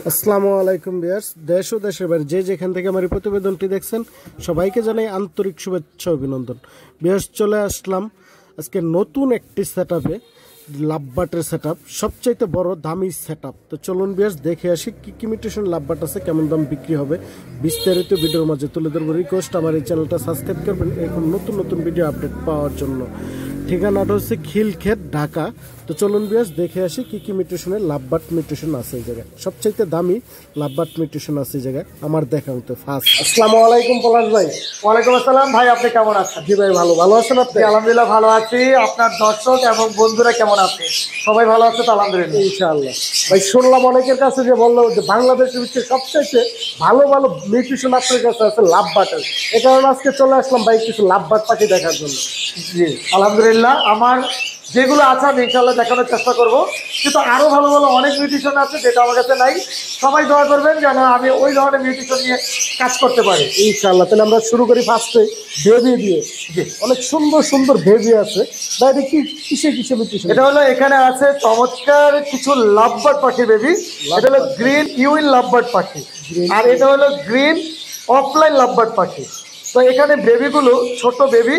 আসসালামু আলাইকুম ভিউয়ার্স, দেশ ও দেশের বাইরে যে যেখান থেকে আমার এই প্রতিবেদনটি দেখছেন সবাইকে জানাই আন্তরিক শুভেচ্ছা অভিনন্দন। ভিউয়ার্স, চলে আসলাম আজকে নতুন একটি সেটআপে, লাভবাটের সেটআপ, সবচাইতে বড় দামি সেটআপ। তো চলুন ভিউয়ার্স দেখে আসি কি কি মিউটেশন লাভবাট আছে, কেমন দাম বিক্রি হবে, বিস্তারিত ভিডিওর মাঝে তুলে ধরবো। রিকোয়েস্ট আমার এই চ্যানেলটা সাবস্ক্রাইব করবেন এখন নতুন নতুন ভিডিও আপডেট পাওয়ার জন্য। ঠিকানাটা হচ্ছে খিলক্ষেত, ঢাকা। তো চলুন ভিউয়ার্স দেখে আসি কি কি মিউটেশনের লাভবাট মিউটেশন আছে এই জায়গায়। সবচাইতে দামি লাভবাট মিউটেশন আছে এই জায়গায় আমার দেখা মতো ফার্স্ট। আসসালামু আলাইকুম পলাশ ভাই। ওয়ালাইকুম আসসালাম ভাই, আপনি কেমন আছেন? জি ভাই, ভালো আছেন আপনি? আলহামদুলিল্লাহ ভালো আছি। আপনার দর্শক এবং বন্ধুরা কেমন আছে? সবাই ভালো আছে তো? আলহামদুলিল্লাহ ইনশাআল্লাহ। ভাই শুনলাম অনেকের কাছে যে বললো যে বাংলাদেশের ভিতরে সবচাইতে ভালো ভালো মিউটেশন আপনার কাছে আছে লাভবাটের। এ কারণে আজকে চলে আসলাম ভাই কিছু লাভবাট পাখি দেখার জন্য। জি আলহামদুলিল্লাহ, আমার যেগুলো আছে আমি ইনশাআল্লাহ দেখানোর চেষ্টা করব, কিন্তু আরও ভালো ভালো অনেক মিউটেশন আছে যেটা আমার কাছে নাই। সবাই দোয়া করবেন যেন আমি ওই ধরনের মিউটেশন নিয়ে কাজ করতে পারি ইনশাআল্লাহ। তাহলে আমরা শুরু করি ফার্স্টে বেবি দিয়ে। জি, অনেক সুন্দর সুন্দর বেবি আছে ভাই। এটা কি কিসে মিউটেশন? এটা হলো এখানে আছে চমৎকার কিছু লাভবার্ড পাখি বেবি। এটা হলো গ্রিন ইউইন লাভবার্ড পাখি, আর এটা হলো গ্রিন অফলাইন লাভবার্ড পাখি। তো এখানে বেবিগুলো ছোট বেবি,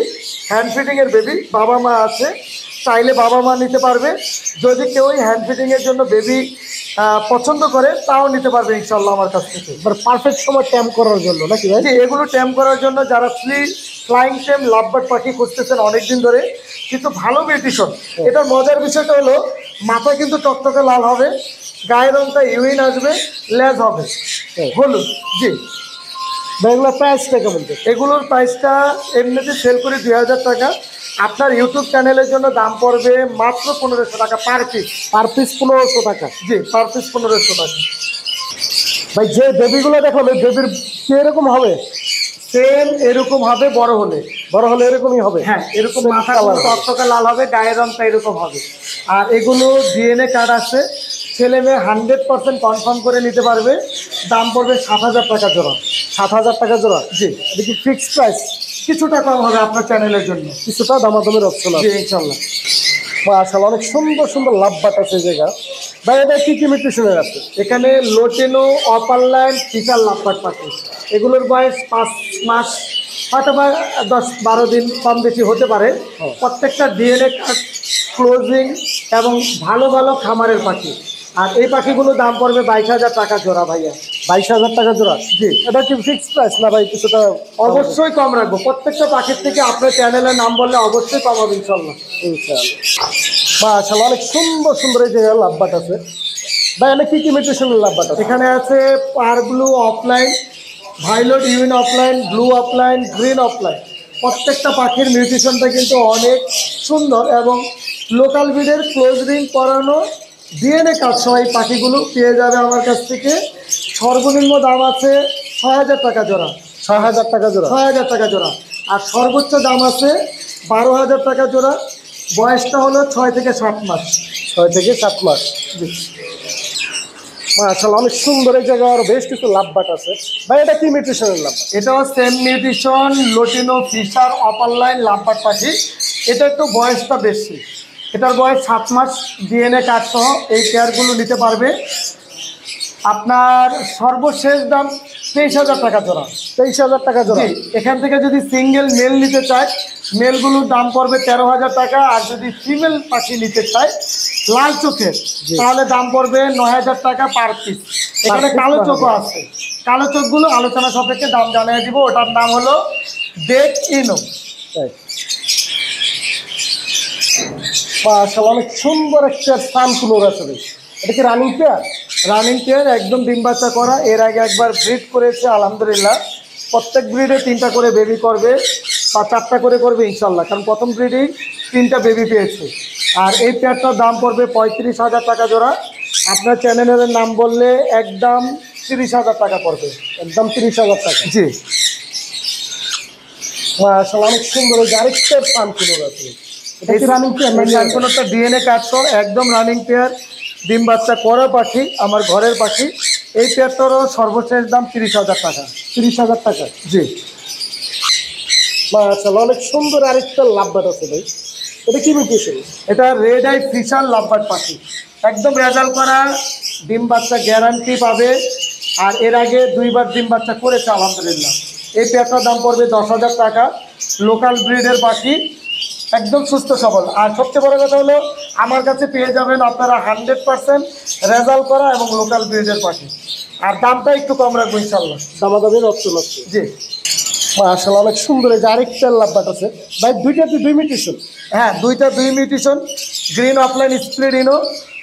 হ্যান্ড ফিডিংয়ের বেবি, বাবা মা আছে, চাইলে বাবা মা নিতে পারবে। যদি কেউ হ্যান্ড ফিডিংয়ের জন্য বেবি পছন্দ করে তাও নিতে পারবে ইনশাল্লাহ আমার কাছ থেকে। পারফেক্ট সময় ট্যাম্প করার জন্য নাকি ভাই? এগুলো ট্যাম্প করার জন্য যারা ফ্লাইং টেম লাভবার্ড পাখি খুঁজতেছেন অনেকদিন ধরে, কিন্তু ভালো মিউটেশন। এটার মজার বিষয়টা হলো মাথা কিন্তু টকটকে লাল হবে, গায়ের রংটা ইউইন আসবে, লেজ হবে হলুদ। জি, এগুলোর প্রাইসটা কেমন? এগুলোর প্রাইসটা এমনিতে সেল করি 2000 টাকা। আপনার ইউটিউব চ্যানেলের জন্য দাম পড়বে মাত্র 1500 টাকা পার পিস। পার পিস 1500 টাকা? জি, পার পিস 1500 টাকা। ভাই যে বেবিগুলো দেখলাম এই বেবির এরকম হবে? সেম এরকম হবে, বড় হলে এরকমই হবে। হ্যাঁ, এরকম মাথা টকটকে লাল হবে, গায়ের রংটা এরকম হবে। আর এগুলো ডিএনএ কার্ড আছে, ছেলে মেয়ে 100% কনফার্ম করে নিতে পারবে। দাম পড়বে 7000 টাকা জোড়া। 7000 টাকা জোড়া? জি। এটা কি ফিক্সড প্রাইস? কিছুটা কম হবে আপনার চ্যানেলের জন্য, কিছুটা দামাদামের অপশন আছে ইনশাল্লাহ। আসলে অনেক সুন্দর সুন্দর লাভবাট আছে এই জায়গা ভাই। এটা কি কি মিউটেশনের আছে? এখানে লোটেনো, অপারলাইন, ফিচার লাভবার্ড পাখি। এগুলোর বয়স 5 মাস, হয়তো বা 10-12 দিন কম বেশি হতে পারে। প্রত্যেকটা ডিএনএ কার্ড, ক্লোজিং এবং ভালো ভালো খামারের পাখি। আর এই পাখিগুলোর দাম পড়বে 22,000 টাকা জোড়া ভাইয়া। 22,000 টাকা জোড়া? জি। এটা কি ফিক্সড প্রাইস না ভাই কিছুটা? অবশ্যই কম রাখবো, প্রত্যেকটা পাখির থেকে আপনার চ্যানেলের নাম বললে অবশ্যই কম হবে ইনশাল্লাহ। আসলে অনেক সুন্দর সুন্দর এই জায়গায় লাভবাট আছে ভাই। এখানে কি কি মিউটেশনের লাভবাট আছে? এখানে আছে পার ব্লু অফলাইন, ভাইলট ইউইন opaline, blue opaline, green opaline. প্রত্যেকটা পাখির মিউটেশনটা কিন্তু অনেক সুন্দর এবং লোকাল ব্রিডের ক্লোজ রিং করানো ডিএনএ কাজ সহ এই পাখিগুলো পেয়ে যাবে আমার কাছ থেকে। সর্বনিম্ন দাম আছে 6000 টাকা জোড়া। 6000 টাকা জোড়া? 6000 টাকা জোড়া। আর সর্বোচ্চ দাম আছে 12,000 টাকা জোড়া। বয়সটা হলো 6 থেকে 7 মাস। 6 থেকে 7 মাস? আসলে অনেক সুন্দর এই জায়গায় আরো বেশ কিছু লাভবাট আছে ভাই। এটা কি মিউটেশনের লাভ? এটাও same mutation, lutino, Fischer, opaline lovebird পাখি। এটা একটু বয়সটা বেশি, এটার বয়স 7 মাস। ডিএনএ কার্ড সহ এই পেয়ারগুলো নিতে পারবে। আপনার সর্বশেষ দাম 23,000 টাকা জোড়া। 23,000 টাকা জোড়া? এখান থেকে যদি সিঙ্গেল মেল নিতে চায়, মেলগুলোর দাম পড়বে 13,000 টাকা। আর যদি ফিমেল পাখি নিতে চায় লাল চোখের, তাহলে দাম পড়বে 9,000 টাকা পার পিস। এখানে কালো চোখও আছে, কালো চোখগুলো আলোচনা সাপেক্ষে দাম জানিয়ে দিব। ওটার নাম হলো ডেক ইনো। আসলে অনেক সুন্দর একটা সানকুলোর আছে। এটা কি রানিং পেয়ার? রানিং পেয়ার, একদম ডিম বাচ্চা করা। এর আগে একবার ব্রিড করেছে আলহামদুলিল্লাহ। প্রত্যেক ব্রিডে 3টা করে বেবি করবে বা 4টা করে করবে ইনশাল্লাহ, কারণ প্রথম ব্রিডেই 3টা বেবি পেয়েছে। আর এই পেয়ারটার দাম পড়বে 35,000 টাকা জোড়া। আপনার চ্যানেলের নাম বললে একদম 30,000 টাকা পড়বে। একদম 30,000 টাকা? জি। আসলে অনেক সুন্দর আরেকটা সানকুলোর আছে। এটা কি রানিং পেয়ার? সানকুলোরটা ডিএনএ কার্ড সহ একদম রানিং পেয়ার, ডিম বাচ্চা করা পাখি, আমার ঘরের পাখি। এই পেয়ারটারও সর্বশেষ দাম 30,000 টাকা। 30,000 টাকা? জি। আসলে অনেক সুন্দর আরেকটা লাভবাট আছে ভাই। এটা কি মিউটেশন? এটা রেড আই ফিশার লাভবার্ড পাখি, একদম রেজাল্ট করা ডিম বাচ্চা গ্যারান্টি পাবে। আর এর আগে 2বার ডিম বাচ্চা করেছে আলহামদুলিল্লাহ। এই পেয়ারটার দাম পড়বে 10,000 টাকা। লোকাল ব্রিডের পাখি, একদম সুস্থ সবল। আর সবচেয়ে বড় কথা হলো আমার কাছে পেয়ে যাবেন আপনারা 100% রেজাল্ট করা এবং লোকাল ব্রিডের পাখি। আর দামটা একটু কম রাখবো ইনশাল্লাহ। দামাদামির অপশন আছে। জি মাশাআল্লাহ, অনেক সুন্দর। এই যে আরেকটা লাভবাট আছে ভাই, দুইটাতে 2 মিউটেশন। হ্যাঁ, দুইটা 2 মিউটেশন, গ্রিন অফলাইন স্প্লিট ইনো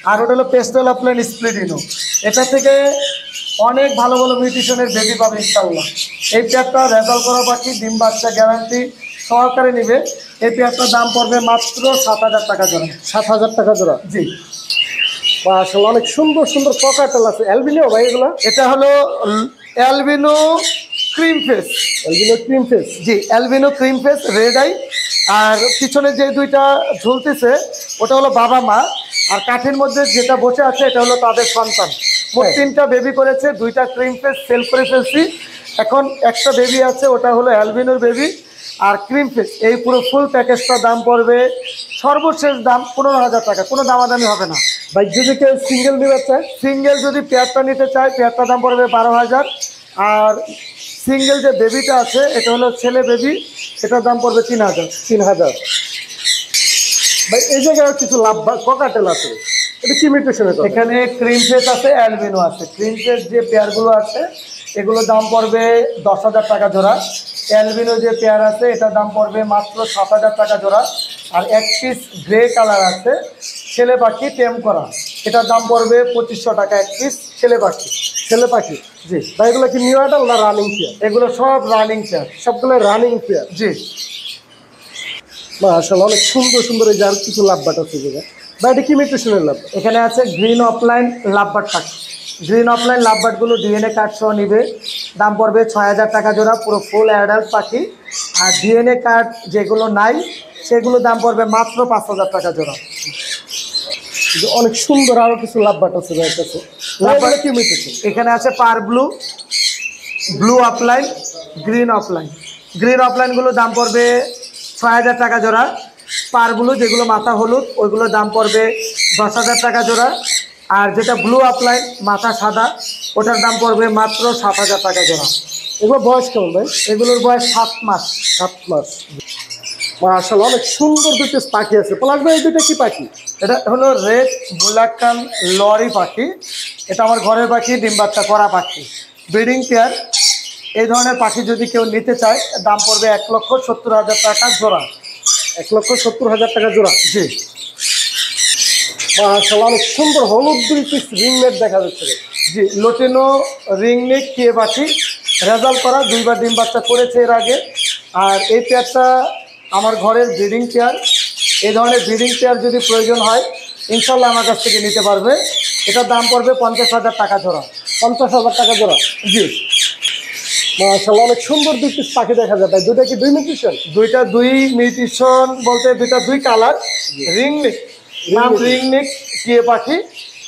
আর ওটা হলো পেস্টেল অফলাইন স্প্লিট ইনো। এটা থেকে অনেক ভালো ভালো মিউটেশনের বেবি পাবে ইনশাল্লাহ। এই পেয়ারটা রেজাল্ট করা পাখি, ডিম বাচ্চা গ্যারান্টি সহকারে নিবে। এই পেয়ারটার দাম পড়বে মাত্র 7,000 টাকা জোড়া। 7,000 টাকা জোড়া। জি মাশাআল্লাহ, অনেক সুন্দর সুন্দর ককাটেল আছে। অ্যালবিনো ভাই এগুলো? এটা হলো albino cream face. Albino cream face. জি, albino cream face red eye. আর পিছনে যে দুইটা ঝুলতেছে ওটা হলো বাবা মা, আর কাঠের মধ্যে যেটা বসে আছে এটা হলো তাদের সন্তান। মোট 3টা বেবি করেছে, 2টা ক্রিম ফেস সেল করে ফেলছি। এখন একটা বেবি আছে, ওটা হলো অ্যালবিনোর বেবি আর ক্রিম ফেস। এই পুরো ফুল প্যাকেজটার দাম পড়বে সর্বশেষ দাম 15,000 টাকা। কোনো দামাদামি হবে না ভাই। যদি কেউ সিঙ্গেল নিতে চায়, সিঙ্গেল যদি পেয়ারটা নিতে চায়, পেয়ারটার দাম পড়বে 12,000। আর সিঙ্গেল যে বেবিটা আছে এটা হলো ছেলে বেবি, এটার দাম পড়বে 3,000। 3,000। ভাই এই জায়গায় কিছু লাভ ককাটেল আছে, এটা কি মিউটেশনের? এখানে ক্রিম ফেস আছে, অ্যালবিনো আছে। ক্রিম ফেস যে পেয়ারগুলো আছে এগুলোর দাম পড়বে 10,000 টাকা জোড়া। অ্যালবিনো যে পেয়ার আছে এটার দাম পড়বে মাত্র 7,000 টাকা জোড়া। আর এক পিস গ্রে কালার আছে ছেলে পাখি টেম করা, এটার দাম পড়বে 2,500 টাকা এক পিস ছেলে পাখি। ছেলে পাখি। জি ভাই এগুলো কি নিউ অ্যাডাল্ট না রানিং পেয়ার? এগুলো সব রানিং পেয়ার। সবগুলো রানিং পেয়ার। জি মাশাআল্লাহ, অনেক সুন্দর সুন্দর। এই যার কিছু লাভবাট আছে যেটা ভাই, এটা কি মিউটেশনের লাভ? এখানে আছে গ্রিন অফলাইন লাভবার্ড পাখি। গ্রিন অফলাইন লাভবার্ডগুলো ডিএনএ কার্ড সহ নিবে, দাম পড়বে 6,000 টাকা জোড়া, পুরো ফুল অ্যাডাল্ট পাখি। আর ডিএনএ কার্ড যেগুলো নাই সেগুলো দাম পড়বে মাত্র 5,000 টাকা জোড়া। অনেক সুন্দর আরো কিছু লাভবাট আছে ভাইয়ের কাছে। লাভবাট কি মিউটেশন? এখানে আছে par blue, blue opaline, green opaline. Green অফলাইনগুলো দাম পড়বে 6,000 টাকা জোড়া। পার ব্লু যেগুলো মাথা হলুদ ওইগুলোর দাম পড়বে 10,000 টাকা জোড়া। আর যেটা ব্লু অফলাইন মাথা সাদা ওটার দাম পড়বে মাত্র 7,000 টাকা জোড়া। এগুলো বয়স কেমন ভাই? এগুলোর বয়স 7 মাস। 7 মাস। মাশাআল্লাহ, অনেক সুন্দর দুটো পাখি আছে। পলাশ ভাই এই দুটো কি পাখি? এটা হলো রেড বুলাকান লরি পাখি। এটা আমার ঘরের পাখি, ডিম বাচ্চা করা পাখি, ব্রিডিং পেয়ার। এই ধরনের পাখি যদি কেউ নিতে চায় দাম পড়বে 1,70,000 টাকা জোড়া। 1,70,000 টাকা জোড়া। জি মাশাআল্লাহ, অনেক সুন্দর হলুদ দুই পিস রিংনেট দেখা যাচ্ছে। জি, লোটেনো রিংনেক টিয়ে পাখি, রেজাল্ট করা, 2বার ডিম বাচ্চা করেছে এর আগে। আর এই পেয়ারটা আমার ঘরের ব্রিডিং পেয়ার। এই ধরনের ব্রিডিং পেয়ার যদি প্রয়োজন হয় ইনশাল্লাহ আমার কাছ থেকে নিতে পারবে। এটার দাম পড়বে 50,000 টাকা জোড়া। 50,000 টাকা জোড়া। জি মাশাআল্লাহ, অনেক সুন্দর দুই পিস পাখি দেখা যায় ভাই। দুটো কি 2 মিউটেশন? দুইটা 2 মিউটেশন বলতে দুইটা 2 কালার। রিংনেক, নাম রিংনেক টিয়ে পাখি।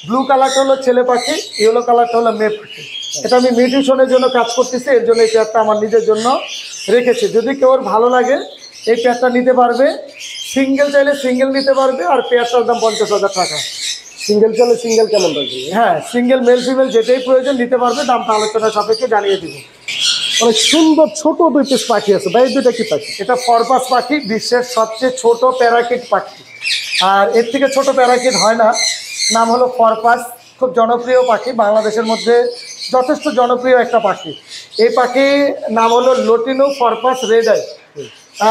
ব্লু কালারটা হলো ছেলে পাখি, ইয়েলো কালারটা হলো মেয়ে পাখি। এটা আমি মিউটেশনের জন্য কাজ করতেছি, এর জন্য এই পেয়ারটা আমার নিজের জন্য রেখেছি। যদি কেউ ভালো লাগে এই পেয়ারটা নিতে পারবে। সিঙ্গেল চাইলে সিঙ্গেল নিতে পারবে। আর পেয়ারটার দাম 50,000 টাকা। সিঙ্গেল চলে সিঙ্গেল কেমন রাখবে? হ্যাঁ, সিঙ্গেল মেল ফিমেল যেটাই প্রয়োজন নিতে পারবে, দামটা আলোচনা সাপেক্ষে জানিয়ে দিব। অনেক সুন্দর ছোট দুই পিস পাখি আছে ভাই। দুটো কি পাখি? এটা ফরপাস পাখি, বিশ্বের সবচেয়ে ছোট প্যারাকিট পাখি। আর এর থেকে ছোট প্যারাকিট হয় না। নাম হলো ফরপাস, খুব জনপ্রিয় পাখি, বাংলাদেশের মধ্যে যথেষ্ট জনপ্রিয় একটা পাখি। এই পাখি নাম হলো লোটিনো ফরপাস রেড আই।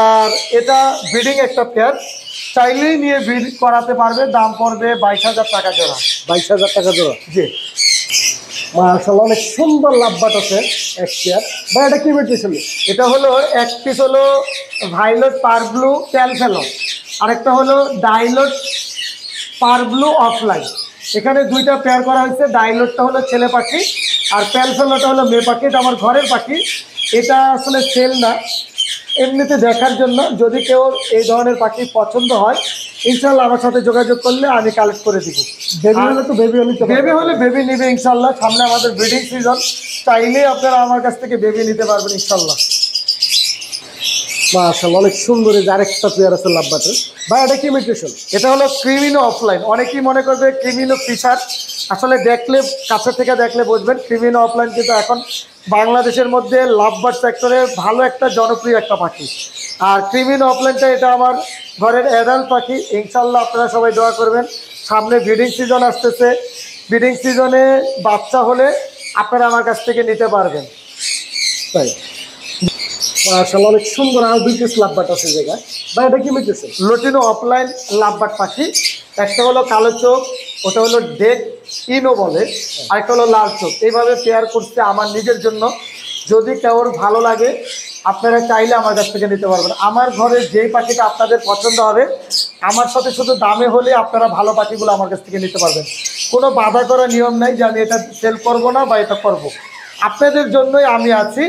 আর এটা ব্রিডিং একটা পেয়ার, চাইলেই নিয়ে ব্রিড করাতে পারবে। দাম পড়বে 22,000 টাকা জোড়া। 22,000 টাকা জোড়া। জি মাশাআল্লাহ, অনেক সুন্দর লাভবাট আছে এক পেয়ার ভাই। এটা কি মিউটেশন? এটা হলো এক পিস হলো ভাইলট পার ব্লু প্যালফেলো, আরেকটা হলো ডাইলট পার ব্লু অফলাইন। এখানে 2টা পেয়ার করা হয়েছে। ডাইলটটা হলো ছেলে পাখি আর প্যালফেলোটা হলো মেয়ে পাখি। এটা আমার ঘরের পাখি। এটা আসলে সেল না, এমনিতে দেখার জন্য। যদি কেউ এই ধরনের পাখি পছন্দ হয় ইনশাল্লাহ আমার সাথে যোগাযোগ করলে আমি কালেক্ট করে দিব। বেবি হলে তো বেবি হলে তো বেবি হলে বেবি নিবে ইনশাল্লাহ। সামনে আমাদের ব্রিডিং সিজন, চাইলেই আপনারা আমার কাছ থেকে বেবি নিতে পারবেন ইনশাল্লাহ। মাশাআল্লাহ, অনেক সুন্দর। এই যে আরেকটা পেয়ার আছে লাভবাটের ভাই। এটা কি মিউটেশন? এটা হলো ক্রিমিনো অফলাইন। অনেকেই মনে করবে ক্রিমিনো ফিশার, আসলে দেখলে, কাছে থেকে দেখলে বুঝবেন ক্রিমিনো অফলাইন কিন্তু এখন বাংলাদেশের মধ্যে লাভবার্ড সেক্টরে ভালো একটা জনপ্রিয় একটা পাখি। আর ক্রিমিনো অফলাইনটা এটা আমার ঘরের অ্যাডাল্ট পাখি। ইনশাল্লাহ আপনারা সবাই দোয়া করবেন। সামনে ব্রিডিং সিজন আসতেছে, ব্রিডিং সিজনে বাচ্চা হলে আপনারা আমার কাছ থেকে নিতে পারবেন। তাই মাশাআল্লাহ, অনেক সুন্দর। আর 2 পিস লাভবার্ড আছে জায়গায় ভাই, এটা কি মিটেছে? লটিনো অফলাইন লাভবার্ড পাখি। একটা হলো কালো চোখ, ওটা হলো ডেক ইনো বলে, আরেকটা হলো লাল চোখ। এইভাবে পেয়ার করতে আমার নিজের জন্য, যদি কারোর ভালো লাগে আপনারা চাইলে আমার কাছ থেকে নিতে পারবেন। আমার ঘরে যেই পাখিটা আপনাদের পছন্দ হবে, আমার সাথে শুধু দামে হলে আপনারা ভালো পাখিগুলো আমার কাছ থেকে নিতে পারবেন। কোনো বাধা করার নিয়ম নাই যে আমি এটা সেল করবো না বা এটা করবো। আপনাদের জন্যই আমি আছি।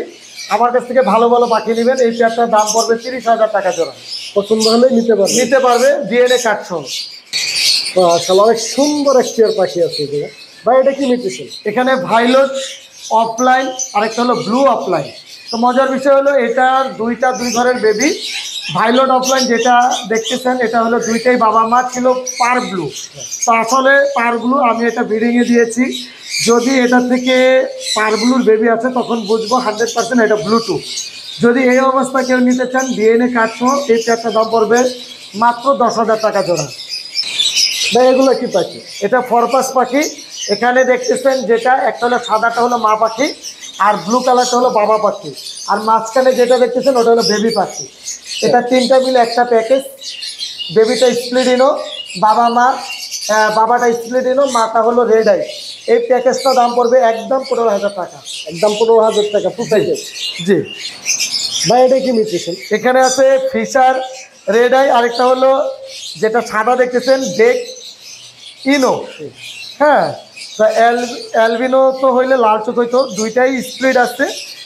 আমার কাছ থেকে ভালো ভালো পাখি নেবেন। এই পেয়ারটার দাম পড়বে 30,000 টাকা জোড়া। পছন্দ হলে নিতে পারবে ডিএনএ কাটসহ। মাশাআল্লাহ, অনেক সুন্দর এক পেয়ার পাখি আছে জায়গায় ভাই, এটা কি মিটেছে? এখানে ভাইলট অফলাইন, আরেকটা হলো ব্লু অফলাইন। তো মজার বিষয় হলো এটার দুই ঘরের বেবি। ভাইলট অফলাইন যেটা দেখতেছেন এটা হলো দুইটাই বাবা মা ছিল পার ব্লু। তো আসলে পার ব্লু আমি এটা ব্রিডিংয়ে দিয়েছি। যদি এটা থেকে পার ব্লুর বেবি আছে তখন বুঝবো 100% এটা ব্লুটুথ। যদি এই অবস্থা কেউ নিতে চান ডিএনএ কাটসহ, এই পেয়ারটার দাম পড়বে মাত্র 10,000 টাকা জোড়া। ভাই এগুলো কি পাখি? এটা ফরপাস পাখি। এখানে দেখতেছেন যেটা একটা হলো সাদাটা হলো মা পাখি, আর ব্লু কালারটা হলো বাবা পাখি, আর মাঝখানে যেটা দেখতেছেন ওটা হলো বেবি পাখি। এটা 3টা মিলে একটা প্যাকেজ। বেবিটা স্প্লিডিনো, বাবা মা, বাবাটা স্প্লিডিনো, মাটা হলো রেড আই। এই প্যাকেজটা দাম পড়বে একদম 15,000 টাকা। একদম 15,000 টাকা ফুল প্যাকেজ। জি ভাই এটা কি মিউটেশন? এখানে আছে ফিশার রেড আই, আরেকটা হলো যেটা সাদা দেখতেছেন ডেক ইনো। হ্যাঁ, তো অ্যালবিনো তো হইলে লাল চোখ হইতো, দুইটাই স্প্লিট আসছে।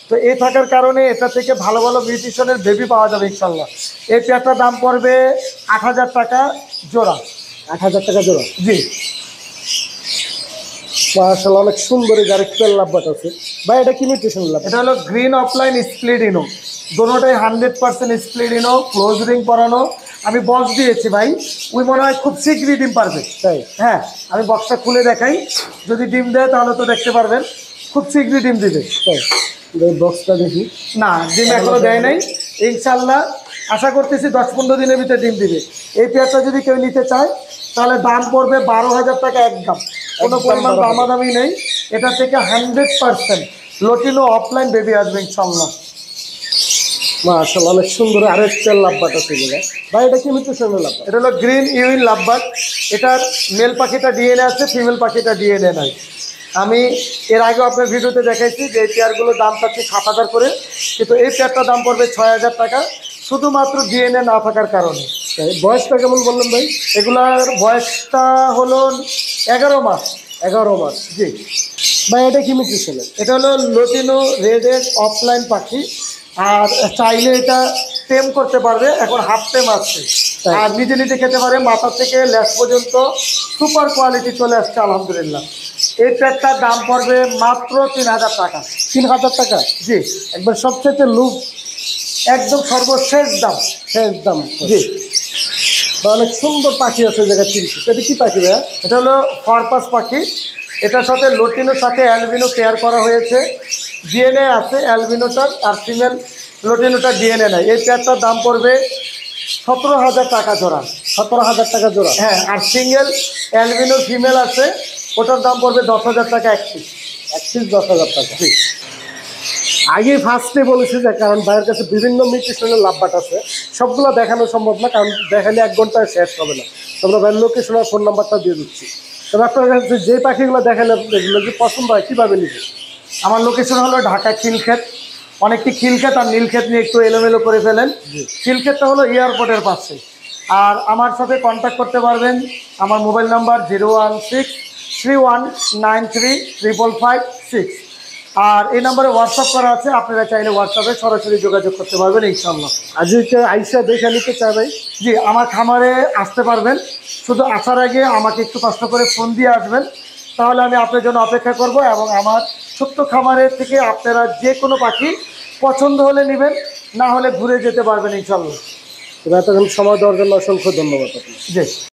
তো এই থাকার কারণে এটা থেকে ভালো ভালো মিউটেশনের বেবি পাওয়া যাবে ইনশাল্লাহ। এই পেয়ারটার দাম পড়বে 8,000 টাকা জোড়া। 8,000 টাকা জোড়া। জি মাশাআল্লাহ, অনেক সুন্দর। এই আরেক পেয়ার লাভবার্ড আছে ভাই, এটা কি মিউটেশন লাভ? এটা হলো গ্রিন অফলাইন স্প্লিট ইনো। দোনোটাই 100% স্প্লিট ইনো, ক্লোজ রিং পরানো। আমি বক্স দিয়েছি ভাই, ওই মনে হয় খুব শীঘ্রই ডিম পারবে। তাই? হ্যাঁ, আমি বক্সটা খুলে দেখাই। যদি ডিম দেয় তাহলে তো দেখতে পারবেন, খুব শীঘ্রই ডিম দিবে। তাই বক্সটা দেখি। না, ডিম এখনো দেয় নাই। ইনশাল্লাহ আশা করতেছি 10-15 দিনের ভিতরে ডিম দিবে। এই পেয়ারটা যদি কেউ নিতে চায় তাহলে দাম পড়বে 12,000 টাকা একদম। কোনো পরিমাণ দামাদামি নেই। এটা থেকে 100% লটিনো অফলাইন বেবি আসবে ইনশাল্লাহ। মাশাআল্লাহ, অনেক সুন্দর। আরেক পেয়ার লাভবার্ড আছে জায়গায় ভাই, এটা কি মিউটেশন লাভবার্ড? এটা হলো গ্রিন ইউইন লাভবার্ড। এটার মেল পাখিটা ডিএনএ আছে, ফিমেল পাখিটা ডিএনএ নাই। আমি এর আগেও আপনার ভিডিওতে দেখাইছি যে এই পেয়ারগুলোর দাম পাচ্ছি 7,000 করে, কিন্তু এই পেয়ারটার দাম পড়বে 6,000 টাকা, শুধুমাত্র ডিএনএ না থাকার কারণে। বয়সটা কেমন বললেন ভাই? এগুলার বয়সটা হলো 11 মাস। 11 মাস। জি ভাই এটা কি মিউটেশন? এটা হলো লটিনো রেডের অফলাইন পাখি। আর চাইলে এটা টেম করতে পারবে, এখন হাফ টেম আছে, আর নিজে নিজে খেতে পারে। মাথা থেকে লেজ পর্যন্ত সুপার কোয়ালিটি চলে আসছে আলহামদুলিল্লাহ। এই প্যাকটার দাম পড়বে মাত্র 3,000 টাকা। 3,000 টাকা? জি একবার সবচেয়ে লুক, একদম সর্বশেষ দাম। শেষ দাম। জি অনেক সুন্দর পাখি আছে জায়গা 3 পিস। এটা কি পাখি ভাইয়া? এটা হলো ফরপাস পাখি। এটার সাথে লটিনোর সাথে অ্যালবিনো পেয়ার করা হয়েছে। ডিএনএ আছে অ্যালবিনোটার, আর ফিমেল লটিনোটার ডিএনএ নাই। এই পেয়ারটার দাম পড়বে 17,000 টাকা জোড়া। 17,000 টাকা জোড়া? হ্যাঁ, আর সিঙ্গেল অ্যালবিনো ফিমেল আছে, ওটার দাম পড়বে 10,000 টাকা এক পিস। এক পিস 10,000 টাকা। জি আগে ফার্স্টে বলেছি যে কারণ ভাইয়ের কাছে বিভিন্ন মিউটেশনের লাভবার্ড আছে, সবগুলো দেখানো সম্ভব না, কারণ দেখালে 1 ঘন্টায় শেষ হবে না। তোমরা ভাইয়ের লোকেশন আর ফোন নাম্বারটা দিয়ে দিচ্ছি। তবে আপনার কাছে যে পাখিগুলো দেখালে এগুলো যদি পছন্দ হয় কীভাবে নিবে? আমার লোকেশন হলো ঢাকা খিলক্ষেত। অনেকটি খিলক্ষেত আর নীলক্ষেত নিয়ে একটু এলোমেলো করে ফেলেন। খিলক্ষেতটা হলো এয়ারপোর্টের পাশে। আর আমার সাথে কন্ট্যাক্ট করতে পারবেন। আমার মোবাইল নাম্বার 01631935556। আর এই নাম্বারে হোয়াটসঅ্যাপ করা আছে, আপনারা চাইলে হোয়াটসঅ্যাপে সরাসরি যোগাযোগ করতে পারবেন ইনশাল্লাহ। আর যদি কেউ আইসা দেখে নিতে চায় ভাই? জি, আমার খামারে আসতে পারবেন। শুধু আসার আগে আমাকে একটু কষ্ট করে ফোন দিয়ে আসবেন, তাহলে আমি আপনার জন্য অপেক্ষা করব। এবং আমার ছোট্ট খামারের থেকে আপনারা যে কোনো পাখি পছন্দ হলে নেবেন, না হলে ঘুরে যেতে পারবেন ইনশাল্লাহ। এতক্ষণ সময় দেওয়ার জন্য অসংখ্য ধন্যবাদ আপনাকে। জি।